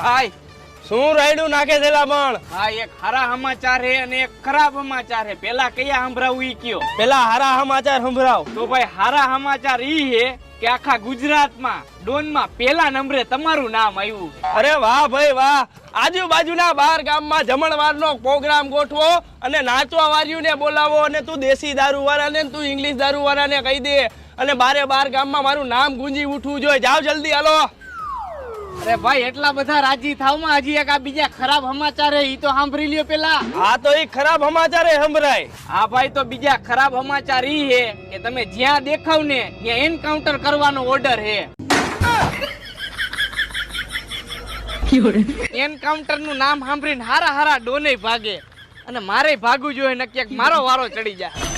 ભાઈ શું રાયડું નાખે છે પણ? હા, એક સારા સમાચાર હે અને એક ખરાબ સમાચાર હે. પેલા કયા સંભળાવું ઈ કયો? પેલા હારા સમાચાર સંભળાવ. તો ભાઈ હારા સમાચાર ઈ હે કે આખા ગુજરાતમાં ડોનમાં પેલા નંબરે તમારું નામ આવ્યું. અરે વાહ ભાઈ વાહ. આજુબાજુના 12 ગામમાં જમણવારનો પ્રોગ્રામ ગોઠવો અને નાચવા વાળીઓને બોલાવો અને તું દેશી દારૂ વાળાને તું ઇંગ્લિશ દારૂ વાળાને કહી દે અને 12 ગામમાં મારું નામ ગુંજી ઉઠવું જોઈએ. જાવ જલ્દી હાલો. અરે ભાઈ એટલા બધા રાજી થાવમાં હજી એક આ બીજા ખરાબ સમાચાર હે ઈ તો સાંભળી લ્યો પેલા. હા તો એ ખરાબ સમાચાર સંભળાય. હા ભાઈ, તો બીજા ખરાબ સમાચાર ઈ હે કે તમે જ્યાં દેખાવ ને ત્યાં એન્કાઉન્ટર કરવાનો ઓર્ડર હે. એન્કાઉન્ટર નું નામ સાંભળીને હારા ડોને ભાગે અને મારે ભાગવું જોઈએ નક્કી મારો વારો ચડી જાય.